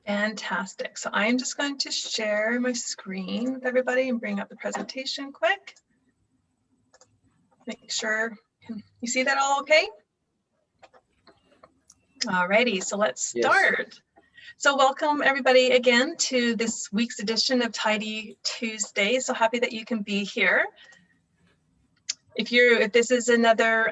Fantastic. So I'm just going to share my screen with everybody and bring up the presentation quick. Make sure you see that all okay? Alrighty, so let's start. Yes. So welcome everybody again to this week's edition of Tidy Tuesday. So happy that you can be here. If this is another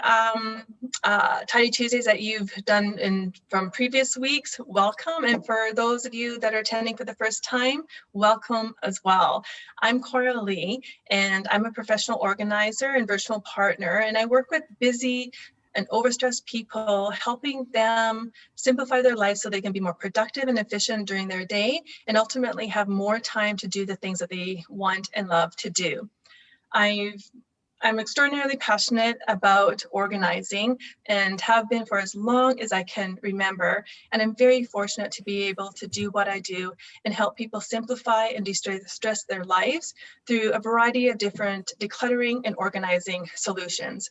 Tidy Tuesdays that you've done from previous weeks, welcome. And for those of you that are attending for the first time, welcome as well. I'm Koralee, and I'm a professional organizer and virtual partner, and I work with busy and overstressed people, helping them simplify their lives so they can be more productive and efficient during their day, and ultimately have more time to do the things that they want and love to do. I'm extraordinarily passionate about organizing and have been for as long as I can remember. And I'm very fortunate to be able to do what I do and help people simplify and de-stress their lives through a variety of different decluttering and organizing solutions.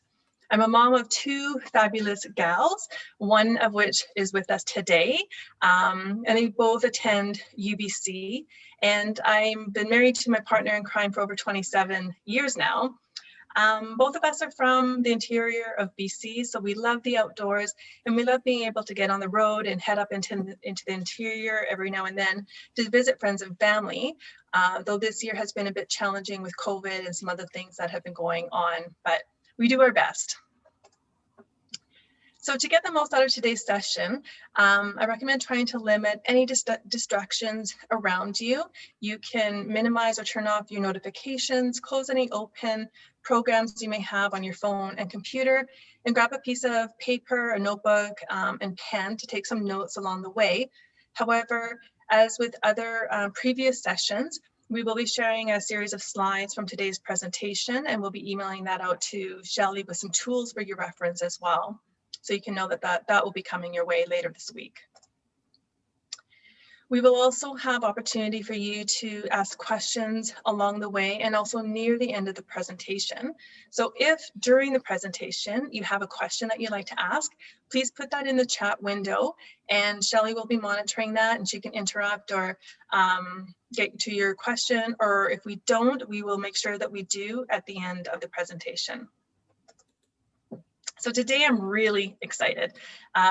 I'm a mom of two fabulous gals, one of which is with us today, and they both attend UBC. And I've been married to my partner in crime for over 27 years now. Both of us are from the interior of BC, so we love the outdoors and we love being able to get on the road and head up into the interior every now and then to visit friends and family, though this year has been a bit challenging with COVID and some other things that have been going on, but we do our best. So to get the most out of today's session, I recommend trying to limit any distractions around you. You can minimize or turn off your notifications, close any open programs you may have on your phone and computer, and grab a piece of paper, a notebook, and pen to take some notes along the way. However, as with other previous sessions, we will be sharing a series of slides from today's presentation, and we'll be emailing that out to Shelley with some tools for your reference as well. So you can know that will be coming your way later this week. We will also have opportunity for you to ask questions along the way and also near the end of the presentation. So if during the presentation you have a question that you'd like to ask, please put that in the chat window and Shelley will be monitoring that and she can interrupt or get to your question, or if we don't, we will make sure that we do at the end of the presentation. So today I'm really excited.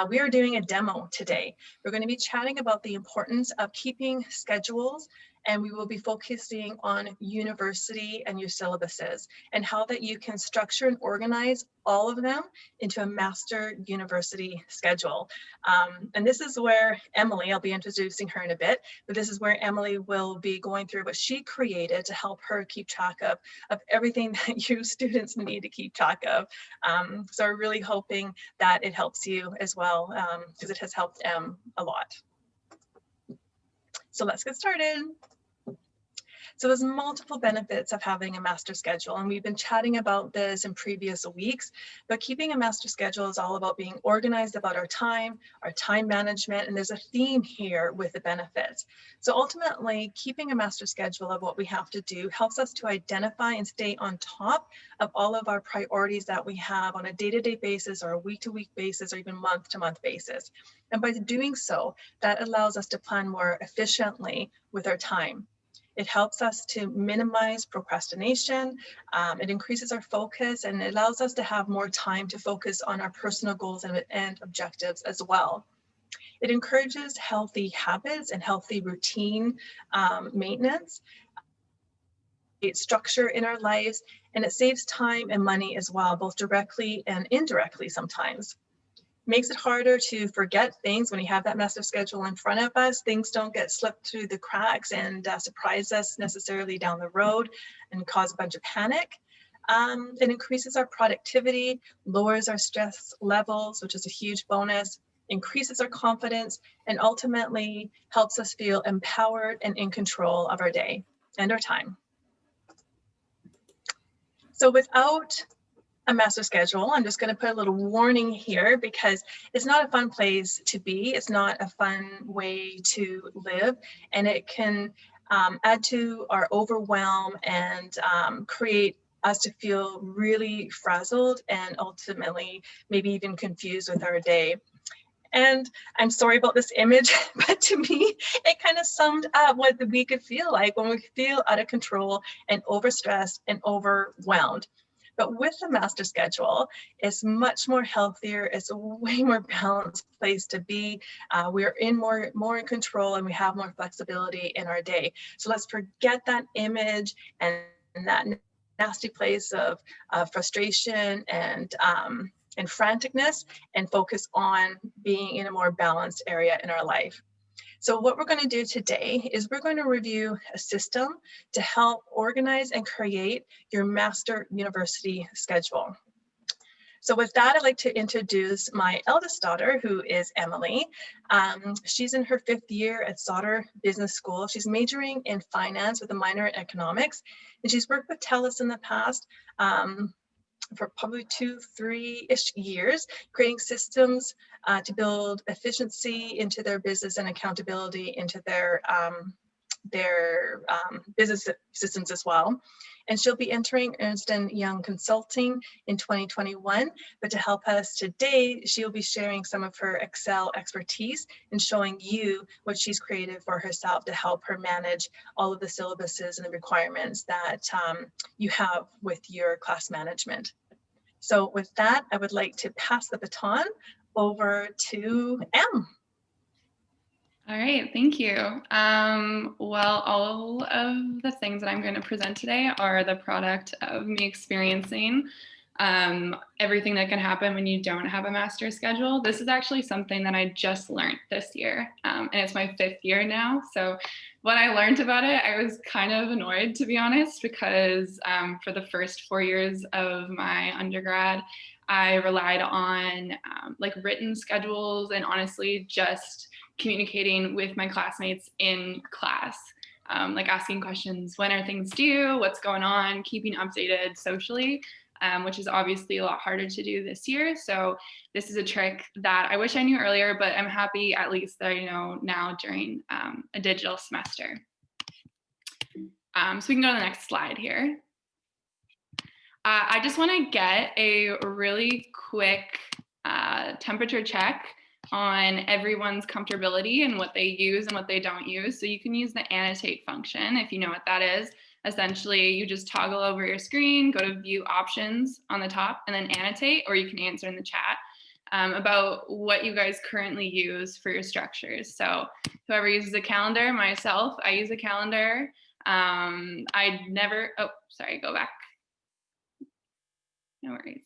We are doing a demo today. We're going to be chatting about the importance of keeping schedules, and we will be focusing on university and your syllabuses and how that you can structure and organize all of them into a master university schedule. And this is where Emily, I'll be introducing her in a bit, but this is where Emily will be going through what she created to help her keep track of everything that you students need to keep track of. So we're really hoping that it helps you as well, because it has helped Em a lot. So let's get started. So there's multiple benefits of having a master schedule, and we've been chatting about this in previous weeks, but keeping a master schedule is all about being organized about our time management, and there's a theme here with the benefits. So ultimately, keeping a master schedule of what we have to do helps us to identify and stay on top of all of our priorities that we have on a day-to-day basis or a week-to-week basis or even month-to-month basis. And by doing so, that allows us to plan more efficiently with our time. It helps us to minimize procrastination, it increases our focus, and it allows us to have more time to focus on our personal goals and objectives as well. It encourages healthy habits and healthy routine maintenance, it's structure in our lives, and it saves time and money as well, both directly and indirectly sometimes. Makes it harder to forget things when you have that master schedule in front of us. Things don't get slipped through the cracks and surprise us necessarily down the road and cause a bunch of panic. It increases our productivity, lowers our stress levels, which is a huge bonus, increases our confidence, and ultimately helps us feel empowered and in control of our day and our time. So without a master schedule, I'm just going to put a little warning here because it's not a fun place to be. It's not a fun way to live, and it can add to our overwhelm and create us to feel really frazzled and ultimately maybe even confused with our day. And I'm sorry about this image, but to me, it kind of summed up what we could feel like when we feel out of control and overstressed and overwhelmed. But with the master schedule, it's much more healthier. It's a way more balanced place to be. We're in more in control, and we have more flexibility in our day. So let's forget that image and that nasty place of frustration and franticness, and focus on being in a more balanced area in our life. So what we're going to do today is we're going to review a system to help organize and create your master university schedule. So with that, I'd like to introduce my eldest daughter, who is Emily. She's in her 5th year at Sauder Business School. She's majoring in finance with a minor in economics, and she's worked with TELUS in the past for probably 2-3-ish years, creating systems to build efficiency into their business and accountability into their business systems as well. And she'll be entering Ernst & Young Consulting in 2021. But to help us today, she'll be sharing some of her Excel expertise and showing you what she's created for herself to help her manage all of the syllabuses and the requirements that you have with your class management. So with that, I would like to pass the baton over to Em. All right, thank you. Well, all of the things that I'm going to present today are the product of me experiencing everything that can happen when you don't have a master schedule. This is actually something that I just learned this year, and it's my 5th year now. So when I learned about it, I was kind of annoyed, to be honest, because for the first 4 years of my undergrad, I relied on like written schedules and honestly just communicating with my classmates in class, like asking questions, when are things due, what's going on, keeping updated socially, which is obviously a lot harder to do this year. So this is a trick that I wish I knew earlier, but I'm happy at least that I know now during a digital semester. So we can go to the next slide here. I just want to get a really quick temperature check on everyone's comfortability and what they use and what they don't use. So you can use the annotate function if you know what that is. Essentially, you just toggle over your screen, go to view options on the top, and then annotate, or you can answer in the chat about what you guys currently use for your structures. So whoever uses a calendar, myself, I use a calendar. I never, oh, sorry, go back. No worries.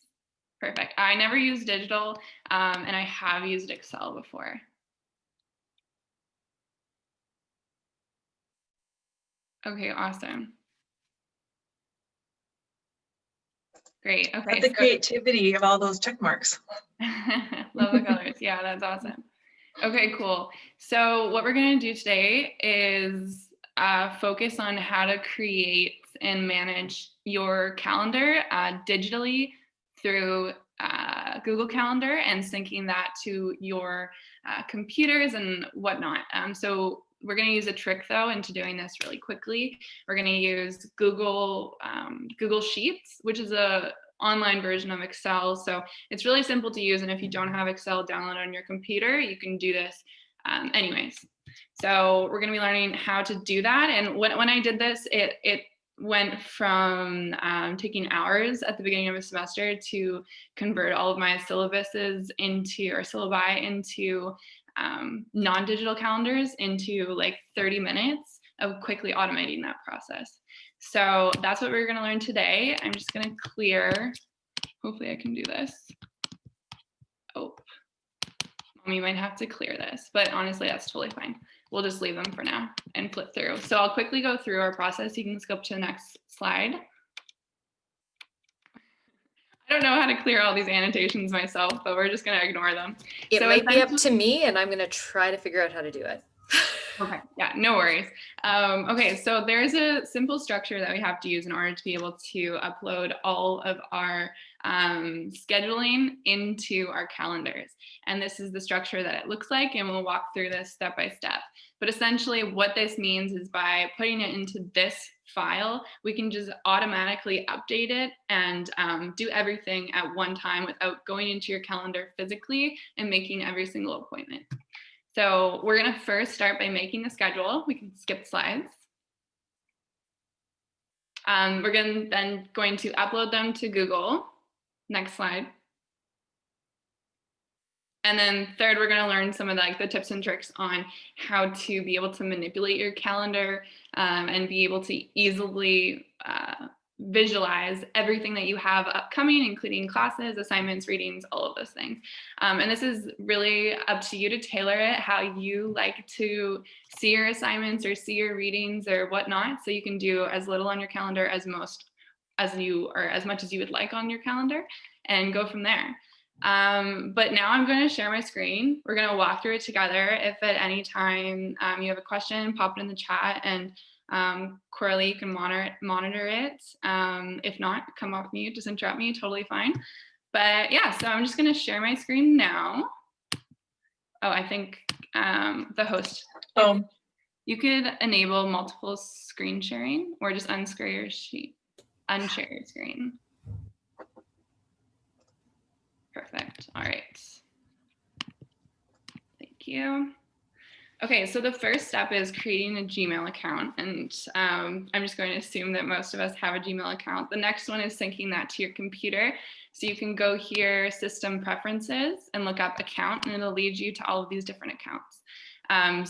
Perfect. I never used digital, and I have used Excel before. Okay, awesome. Great. Okay. Love the creativity of all those check marks. Love the colors. Yeah, that's awesome. Okay, cool. So what we're going to do today is focus on how to create and manage your calendar digitally through Google Calendar and syncing that to your computers and whatnot. So we're going to use a trick though into doing this really quickly. We're going to use Google Sheets, which is a online version of Excel. So it's really simple to use. And if you don't have Excel downloaded on your computer, you can do this anyways. So we're going to be learning how to do that. And when I did this, it went from taking hours at the beginning of a semester to convert all of my syllabuses into, or syllabi into non-digital calendars into like 30 minutes of quickly automating that process. So that's what we're going to learn today. I'm just going to clear, hopefully I can do this. Oh, Mommy might have to clear this, but honestly, that's totally fine. We'll just leave them for now and flip through. So I'll quickly go through our process. You can skip to the next slide. I don't know how to clear all these annotations myself, but we're just going to ignore them. It might be up to me, and I'm going to try to figure out how to do it. Okay, yeah, no worries. Okay, so there's a simple structure that we have to use in order to be able to upload all of our scheduling into our calendars. And this is the structure that it looks like, and we'll walk through this step by step. But essentially what this means is by putting it into this file, we can just automatically update it and do everything at one time without going into your calendar physically and making every single appointment. So we're gonna first start by making the schedule. We can skip slides. We're then going to upload them to Google. Next slide. And then third, we're going to learn some of the tips and tricks on how to be able to manipulate your calendar and be able to easily visualize everything that you have upcoming, including classes, assignments, readings, all of those things. And this is really up to you to tailor it how you like to see your assignments or see your readings or whatnot. So you can do as little on your calendar as much as you would like on your calendar and go from there. But now I'm going to share my screen. We're going to walk through it together. If at any time you have a question, pop it in the chat, and Koralee can monitor it. If not, come off mute, just interrupt me, totally fine. But yeah, so I'm just going to share my screen now. Oh, I think the host. You could enable multiple screen sharing or just unshare your screen. Perfect. All right. Thank you. Okay, so the first step is creating a Gmail account, and I'm just going to assume that most of us have a Gmail account. The next one is syncing that to your computer. So you can go here, System Preferences, and look up Account, and it'll lead you to all of these different accounts.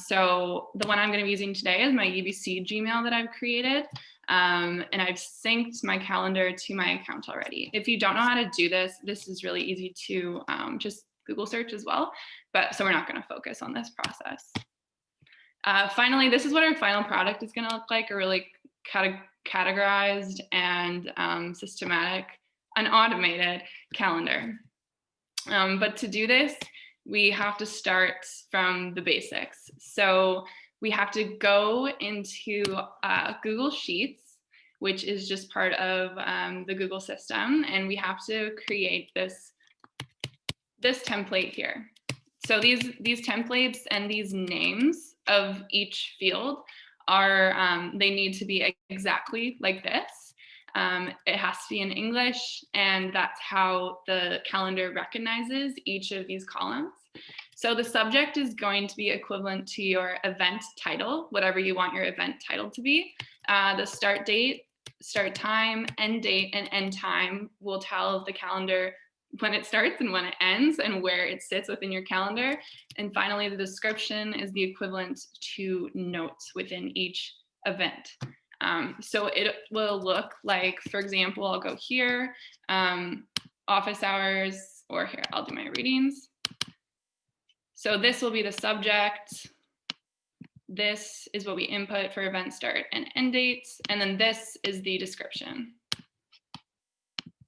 So the one I'm going to be using today is my UBC Gmail that I've created. And I've synced my calendar to my account already. If you don't know how to do this, this is really easy to just Google search as well. But so we're not going to focus on this process. Finally, this is what our final product is going to look like, a really categorized and systematic and automated calendar. But to do this, we have to start from the basics. So we have to go into Google Sheets, which is just part of the Google system, and we have to create this template here. So these templates and these names of each field are, they need to be exactly like this. It has to be in English, and that's how the calendar recognizes each of these columns. So the subject is going to be equivalent to your event title, whatever you want your event title to be. The start date, start time, end date, and end time will tell the calendar when it starts and when it ends and where it sits within your calendar. And finally, the description is the equivalent to notes within each event. So it will look like, for example, I'll go here, office hours, or here, I'll do my readings. So this will be the subject. This is what we input for event start and end dates. And then this is the description.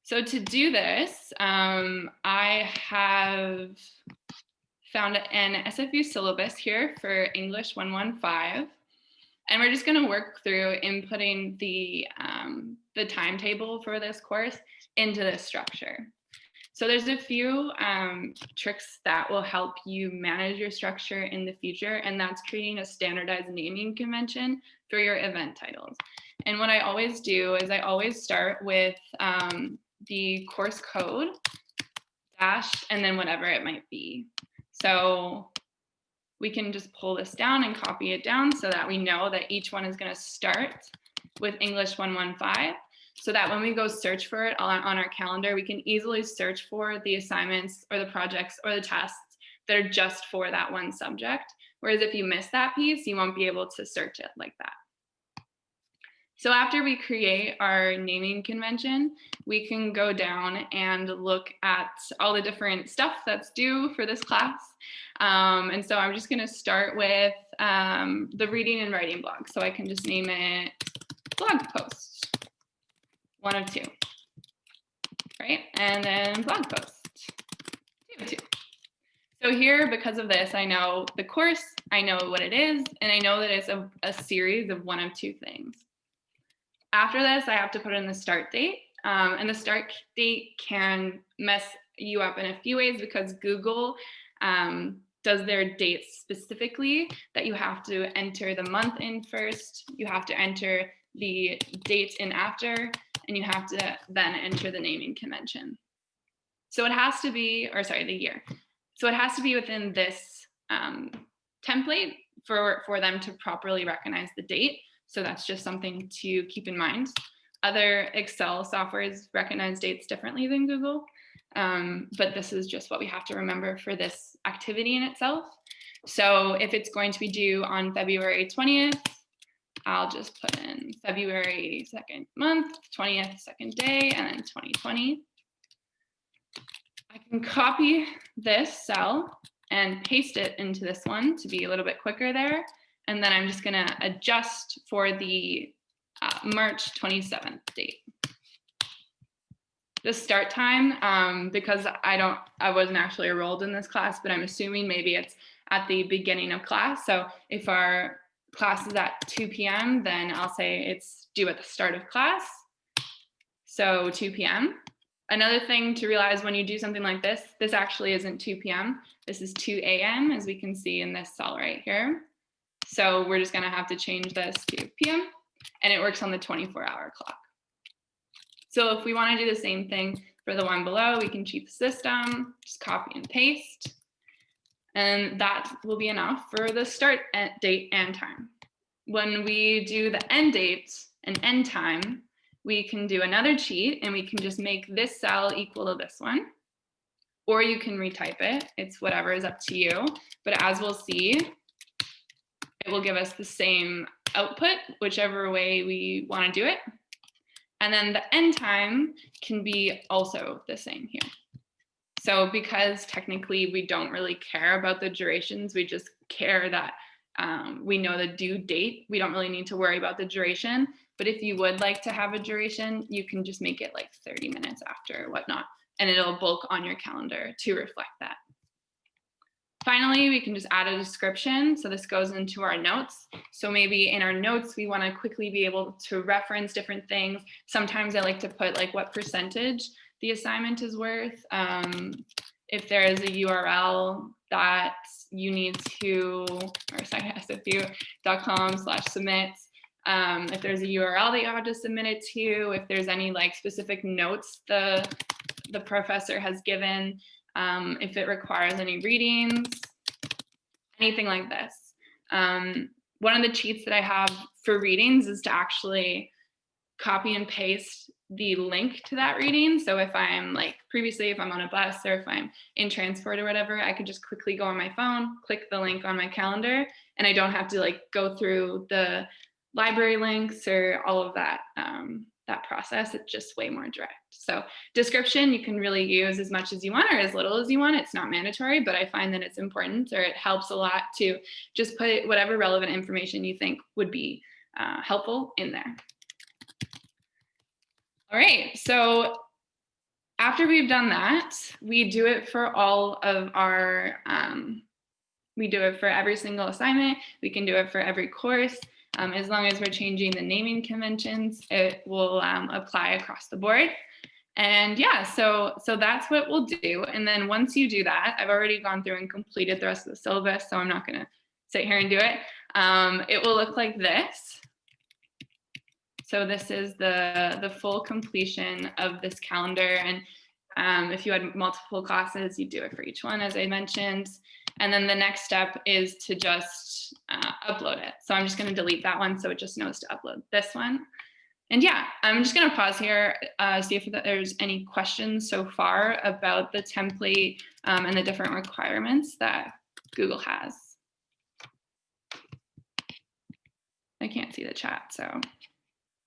So to do this, I have found an SFU syllabus here for English 115. And we're just going to work through inputting the timetable for this course into this structure. So there's a few tricks that will help you manage your structure in the future, and that's creating a standardized naming convention for your event titles. And what I always do is I always start with the course code dash and then whatever it might be. So we can just pull this down and copy it down so that we know that each one is going to start with English 115. So that when we go search for it on our calendar, we can easily search for the assignments or the projects or the tests that are just for that one subject. Whereas if you miss that piece, you won't be able to search it like that. So after we create our naming convention, we can go down and look at all the different stuff that's due for this class. And so I'm just going to start with the reading and writing blog. So I can just name it blog post. 1 of 2, right? And then blog post, 2 of 2. So here, because of this, I know the course, I know what it is, and I know that it's a series of 1 of 2 things. After this, I have to put in the start date, And the start date can mess you up in a few ways because Google does their dates specifically that you have to enter the month in first, you have to enter the date in after, and you have to then enter the naming convention. So it has to be, or sorry, the year. So it has to be within this template for them to properly recognize the date. So that's just something to keep in mind. Other Excel softwares recognize dates differently than Google, but this is just what we have to remember for this activity in itself. So if it's going to be due on February 20th, I'll just put in February 2nd month, 20th second day, and then 2020. I can copy this cell and paste it into this one to be a little bit quicker there. And then I'm just gonna adjust for the March 27th date. The start time, because I wasn't actually enrolled in this class, but I'm assuming maybe it's at the beginning of class. So if our class is at 2 p.m., then I'll say it's due at the start of class. So 2 p.m. Another thing to realize when you do something like this actually isn't 2 p.m. This is 2 a.m. as we can see in this cell right here. So we're just gonna have to change this to p.m. and it works on the 24-hour clock. So if we wanna do the same thing for the one below, we can cheat the system, just copy and paste. And that will be enough for the start date and time. When we do the end date and end time, we can do another cheat and we can just make this cell equal to this one. Or you can retype it, it's whatever is up to you. But as we'll see, it will give us the same output, whichever way we want to do it. And then the end time can be also the same here. So because technically we don't really care about the durations, we just care that we know the due date. We don't really need to worry about the duration. But if you would like to have a duration, you can just make it like 30 minutes after or whatnot, and it'll bulk on your calendar to reflect that. Finally, we can just add a description. So this goes into our notes. So maybe in our notes, we want to quickly be able to reference different things. Sometimes I like to put like what percentage the assignment is worth. If there is a URL that you need to, or sorry, sfu.com/submit. If there's a URL that you have to submit it to, if there's any like specific notes the professor has given, if it requires any readings, anything like this. One of the cheats that I have for readings is to actually copy and paste the link to that reading. So if I'm like previously, if I'm on a bus or if I'm in transport or whatever, I could just quickly go on my phone, click the link on my calendar, and I don't have to like go through the library links or all of that that process. It's just way more direct. So description you can really use as much as you want or as little as you want. It's not mandatory, but I find that it's important, or it helps a lot to just put whatever relevant information you think would be helpful in there. All right, so after we've done that, we do it for all of our, we do it for every single assignment. We can do it for every course. As long as we're changing the naming conventions, it will apply across the board. And yeah, so that's what we'll do. And then once you do that, I've already gone through and completed the rest of the syllabus, so I'm not gonna sit here and do it. It will look like this. So this is the full completion of this calendar. And if you had multiple classes, you do it for each one, as I mentioned. And then the next step is to just upload it. So I'm just going to delete that one so it just knows to upload this one. And yeah, I'm just going to pause here, see if there's any questions so far about the template and the different requirements that Google has. I can't see the chat, so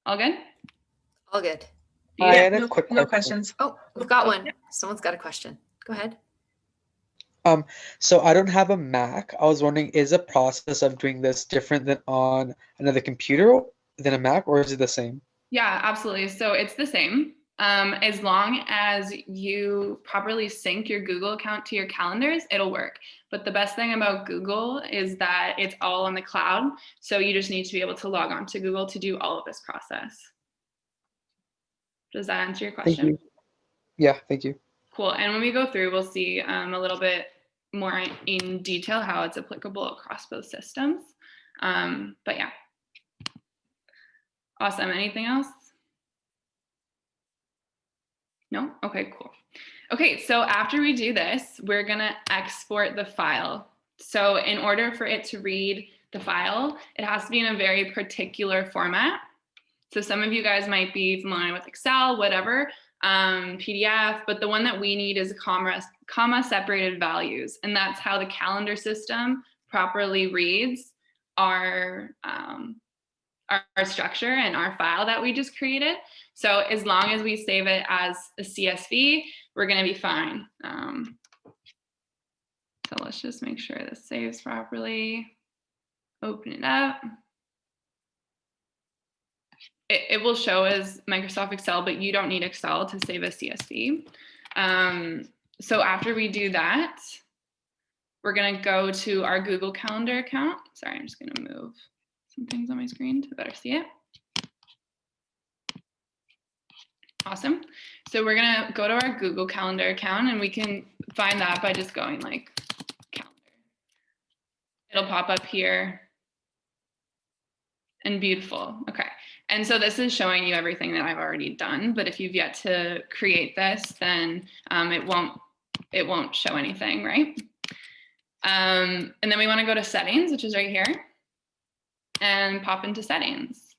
all good? All good. I had a no, quick no question. questions. Oh, we've got one. Someone's got a question. Go ahead. So I don't have a Mac. I was wondering, is the process of doing this different than on another computer than a Mac, or is it the same? Yeah, absolutely. So it's the same. As long as you properly sync your Google account to your calendars, it'll work. But the best thing about Google is that it's all on the cloud. So you just need to be able to log on to Google to do all of this process. Does that answer your Thank question? you. Yeah, thank you. Cool. And when we go through, we'll see a little bit more in detail how it's applicable across both systems. But yeah. Awesome. Anything else? No? Okay, cool. Okay, so after we do this, we're gonna export the file. So in order for it to read the file, it has to be in a very particular format. So some of you guys might be familiar with Excel, whatever, PDF, but the one that we need is comma separated values. And that's how the calendar system properly reads our structure and our file that we just created. So as long as we save it as a CSV, we're gonna be fine. So let's just make sure this saves properly. Open it up. It will show as Microsoft Excel, but you don't need Excel to save a CSV. So after we do that, we're gonna go to our Google Calendar account. Sorry, I'm just gonna move some things on my screen to better see it. Awesome. So we're gonna go to our Google Calendar account, and we can find that by just going like calendar. It'll pop up here. And beautiful. Okay. And so this is showing you everything that I've already done, but if you've yet to create this, then it won't show anything, right? And then we want to go to settings, which is right here, and pop into settings.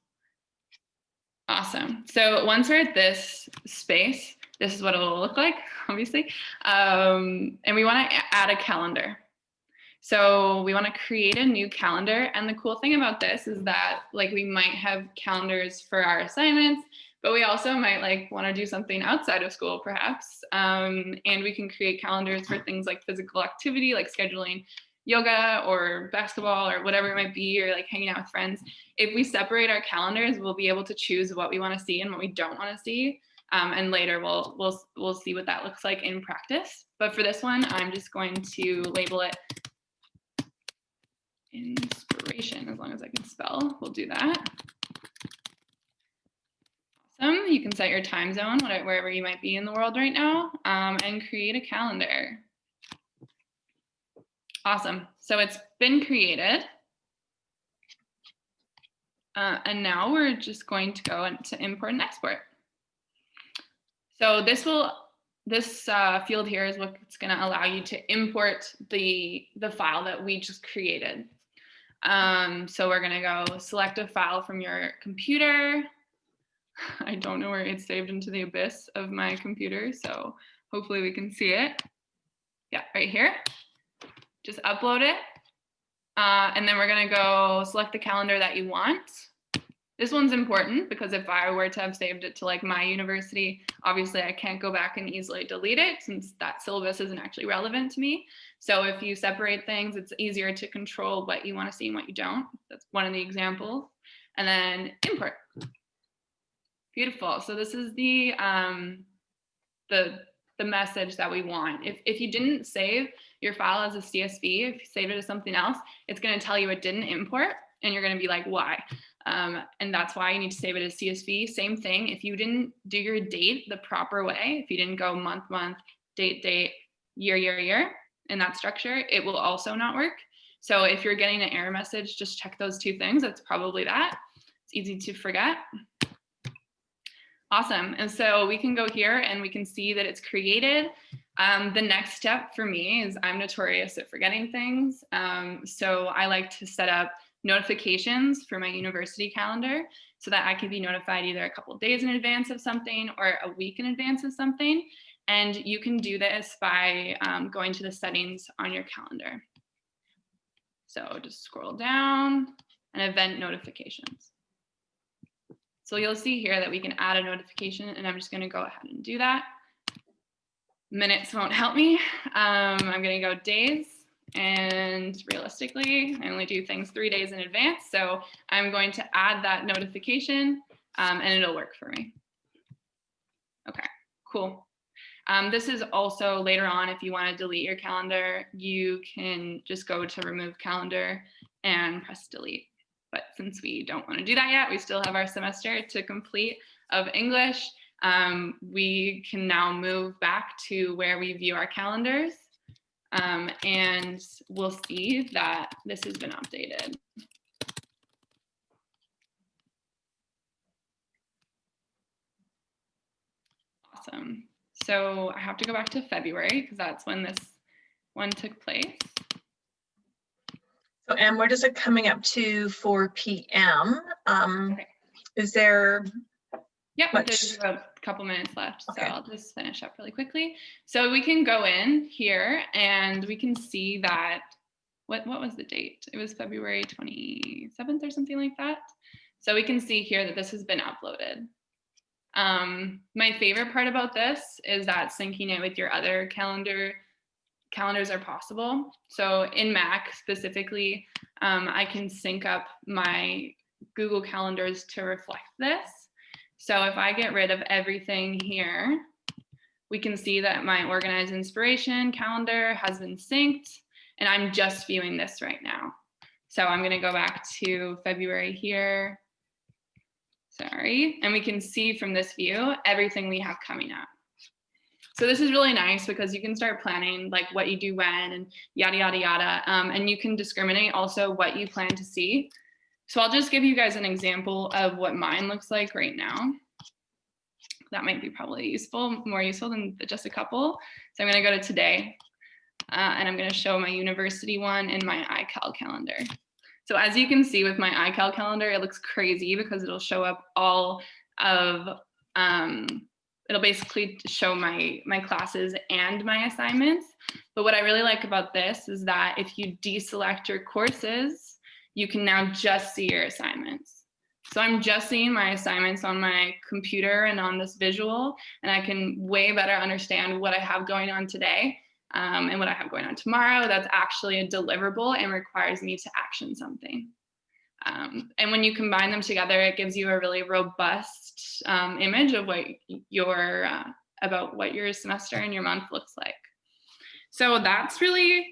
Awesome. So once we're at this space, this is what it will look like, obviously. And we want to add a calendar. So we want to create a new calendar. And the cool thing about this is that like we might have calendars for our assignments, but we also might like want to do something outside of school perhaps. And we can create calendars for things like physical activity, like scheduling yoga or basketball or whatever it might be, or like hanging out with friends. If we separate our calendars, we'll be able to choose what we want to see and what we don't want to see. And later we'll see what that looks like in practice. But for this one, I'm just going to label it inspiration, as long as I can spell, we'll do that. Awesome. You can set your time zone, wherever you might be in the world right now, and create a calendar. Awesome. So it's been created. And now we're just going to go into import and export. So this field here is what's going to allow you to import the file that we just created. So we're gonna go select a file from your computer. I don't know where it's saved into the abyss of my computer, so hopefully we can see it. Yeah, right here. Just upload it. And then we're gonna go select the calendar that you want. This one's important because if I were to have saved it to like my university, obviously I can't go back and easily delete it since that syllabus isn't actually relevant to me. So if you separate things, it's easier to control what you want to see and what you don't. That's one of the examples. And then import. Beautiful. So this is the message that we want. If you didn't save your file as a CSV, if you save it as something else, it's going to tell you it didn't import, and you're going to be like, why? And that's why you need to save it as CSV. Same thing, if you didn't do your date the proper way, if you didn't go month, date, year, in that structure, it will also not work. So if you're getting an error message, just check those two things. That's probably that. It's easy to forget. Awesome. And so we can go here and we can see that it's created. The next step for me is I'm notorious at forgetting things. So I like to set up notifications for my university calendar so that I can be notified either a couple of days in advance of something or a week in advance of something. And you can do this by going to the settings on your calendar. So just scroll down and event notifications. So you'll see here that we can add a notification, and I'm just going to go ahead and do that. Minutes won't help me. I'm going to go days, and realistically, I only do things 3 days in advance. So I'm going to add that notification, and it'll work for me. Okay, cool. This is also later on, if you want to delete your calendar, you can just go to remove calendar and press delete. But since we don't want to do that yet, we still have our semester to complete of English. we can now move back to where we view our calendars, and we'll see that this has been updated. Awesome. So I have to go back to February because that's when this one took place. So, and we're just coming up to 4 p.m. Okay. Is there Yep, much? there's a couple minutes left, so Okay. I'll just finish up really quickly. So we can go in here and we can see that, what was the date? It was February 27th or something like that. So we can see here that this has been uploaded. My favorite part about this is that syncing it with your other calendars are possible. So in Mac specifically, I can sync up my Google calendars to reflect this. So if I get rid of everything here, we can see that my organized inspiration calendar has been synced, and I'm just viewing this right now. So I'm going to go back to February here. Sorry. And we can see from this view everything we have coming up. So this is really nice because you can start planning like what you do when and yada, yada, yada. And you can discriminate also what you plan to see. So I'll just give you guys an example of what mine looks like right now. That might be probably useful, more useful than just a couple. So I'm going to go to today, and I'm going to show my university one in my iCal calendar. So as you can see with my iCal calendar, it looks crazy because it'll show up all of, it'll basically show my classes and my assignments. But what I really like about this is that if you deselect your courses, you can now just see your assignments. So I'm just seeing my assignments on my computer and on this visual, and I can way better understand what I have going on today and what I have going on tomorrow. That's actually a deliverable and requires me to action something. And when you combine them together, it gives you a really robust image of what about what your semester and your month looks like. So that's really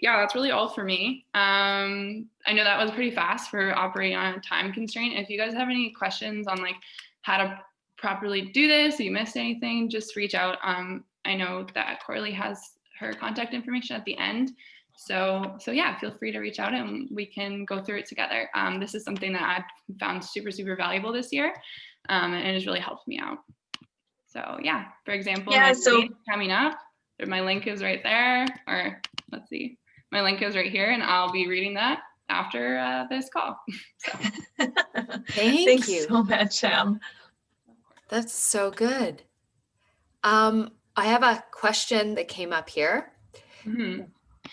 all for me. I know that was pretty fast for operating on a time constraint. If you guys have any questions on like how to properly do this, if you missed anything, just reach out. I know that Koralee has her contact information at the end. So yeah, feel free to reach out and we can go through it together. This is something that I've found super, super valuable this year, and it has really helped me out. So yeah, for example, my date coming up, my link is right there, or let's see, my link is right here, and I'll be reading that after this call. So. Thank you so much, Em. That's so good. I have a question that came up here. Mm-hmm.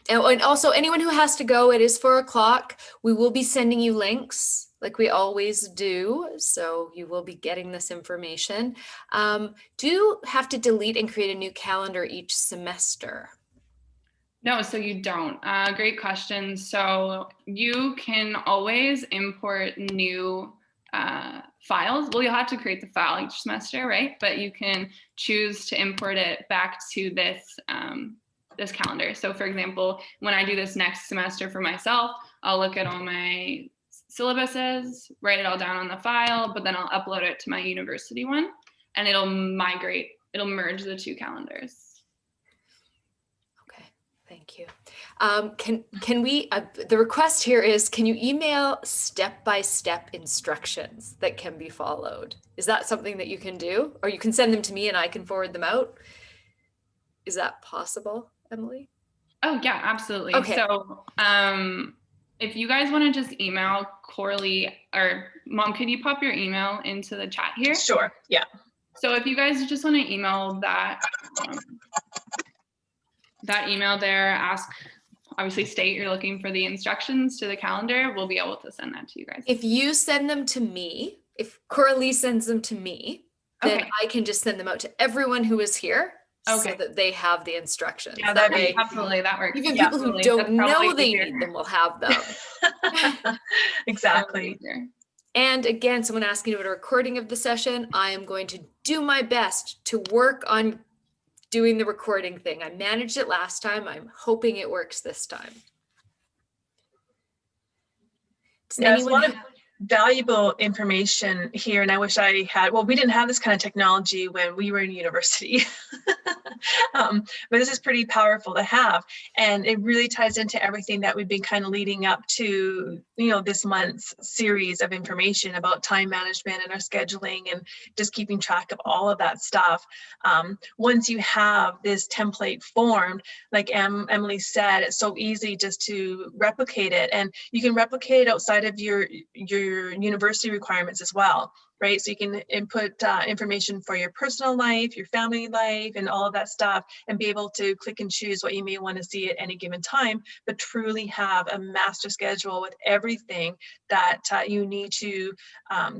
And also anyone who has to go, it is 4 o'clock. We will be sending you links like we always do. So you will be getting this information. Do you have to delete and create a new calendar each semester? No, so you don't. Great question. So you can always import new files. Well, you'll have to create the file each semester, right? But you can choose to import it back to this this calendar. So for example, when I do this next semester for myself, I'll look at all my syllabuses, write it all down on the file, but then I'll upload it to my university one, and it'll merge the two calendars. Okay, thank you. Can we, the request here is, can you email step-by-step instructions that can be followed? Is that something that you can do? Or you can send them to me and I can forward them out? Is that possible, Emily? Oh yeah, absolutely. Okay. So if you guys want to just email Koralee, or Mom, could you pop your email into the chat here? Sure, yeah. So if you guys just want to email that, that email there, obviously state you're looking for the instructions to the calendar, we'll be able to send that to you guys. If you send them to me, if Koralee sends them to me, then Okay. I can just send them out to everyone who is here. Okay. So that they have the instructions. Yeah, that that'd be way, absolutely, that works. even Yeah, people who absolutely. don't That's know probably they easier. need them will have them. Exactly. And again, someone asking about a recording of the session, I am going to do my best to work on doing the recording thing. I managed it last time. I'm hoping it works this time. Does Yeah, anyone valuable information here. And I wish I had, well, we didn't have this kind of technology when we were in university. But this is pretty powerful to have. And it really ties into everything that we've been kind of leading up to, this month's series of information about time management and our scheduling and just keeping track of all of that stuff. Once you have this template formed, like Emily said, it's so easy just to replicate it. And you can replicate it outside of your university requirements as well, right? So you can input information for your personal life, your family life, and all of that stuff, and be able to click and choose what you may want to see at any given time, but truly have a master schedule with everything that you need to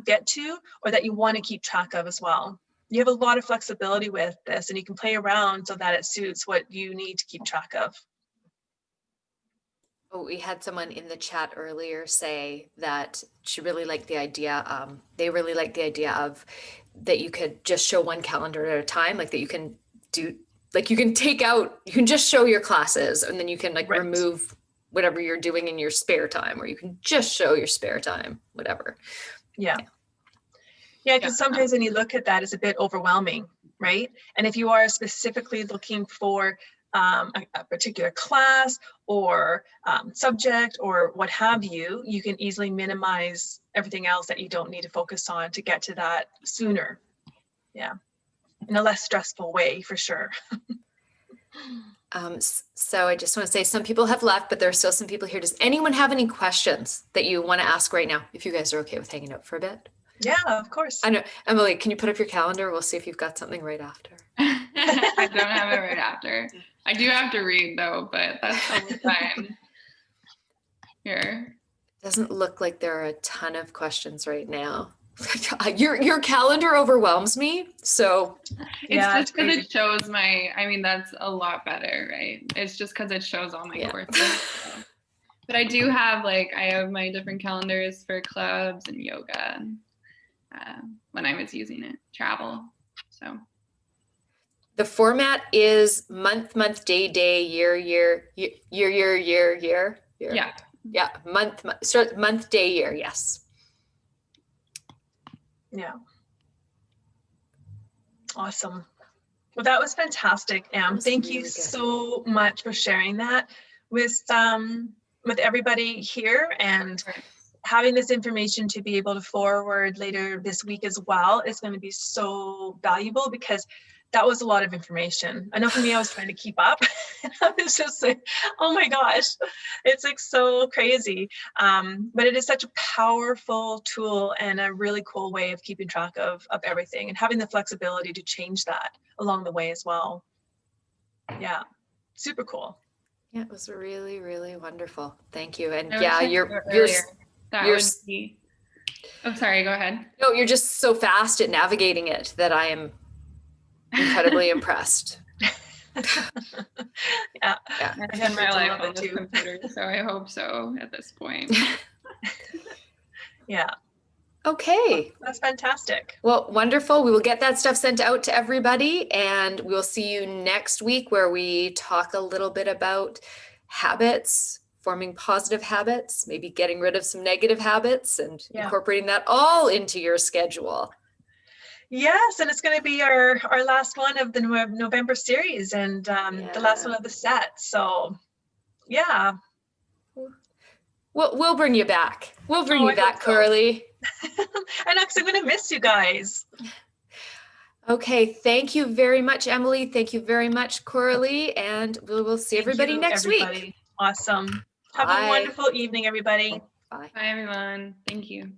get to, or that you want to keep track of as well. You have a lot of flexibility with this, and you can play around so that it suits what you need to keep track of. Oh, we had someone in the chat earlier say that she really liked the idea. They really liked the idea of that you could just show one calendar at a time, like that you can do, like you can just show your classes, and then you can remove whatever you're doing in your spare time, or you can just show your spare time, whatever. Yeah, because sometimes when you look at that, it's a bit overwhelming, right? And if you are specifically looking for a particular class or subject or what have you, you can easily minimize everything else that you don't need to focus on to get to that sooner. Yeah, in a less stressful way, for sure. So I just want to say some people have left, but there are still some people here. Does anyone have any questions that you want to ask right now? If you guys are okay with hanging out for a bit. Yeah, of course. I know. Emily, can you put up your calendar? We'll see if you've got something right after. I don't have it right after. I do have to read though, but that's totally fine. Here. Doesn't look like there are a ton of questions right now. Your calendar overwhelms me. So it's just because it shows that's a lot better, right? It's just because it shows all my courses. So. But I do have I have my different calendars for clubs and yoga when I was using it, travel. So the format is month, day, year. Yeah. Month, day, year. Yes. Yeah. Awesome. Well, that was fantastic, Em. Thank you so much for sharing that with everybody here, and having this information to be able to forward later this week as well is going to be so valuable, because that was a lot of information. I know for me, I was trying to keep up. I was just like, oh my gosh, it's so crazy. But it is such a powerful tool and a really cool way of keeping track of everything, and having the flexibility to change that along the way as well. Yeah, super cool. Yeah, it was really, really wonderful. Thank you. And oh, sorry, go ahead. No, you're just so fast at navigating it that I am incredibly impressed. Yeah. I had my life on this computer, so I hope so at this point. Yeah. Okay. That's fantastic. Well, wonderful. We will get that stuff sent out to everybody, and we'll see you next week, where we talk a little bit about habits, forming positive habits, maybe getting rid of some negative habits, and incorporating that all into your schedule. Yes, and it's going to be our last one of the November series, and the last one of the set. So, yeah. We'll bring you back. We'll bring you back, Koralee. And actually, I'm going to miss you guys. Okay, thank you very much, Emily. Thank you very much, Koralee, and we'll see everybody next week. Awesome. Have a wonderful evening, everybody. Bye. Bye, everyone. Thank you.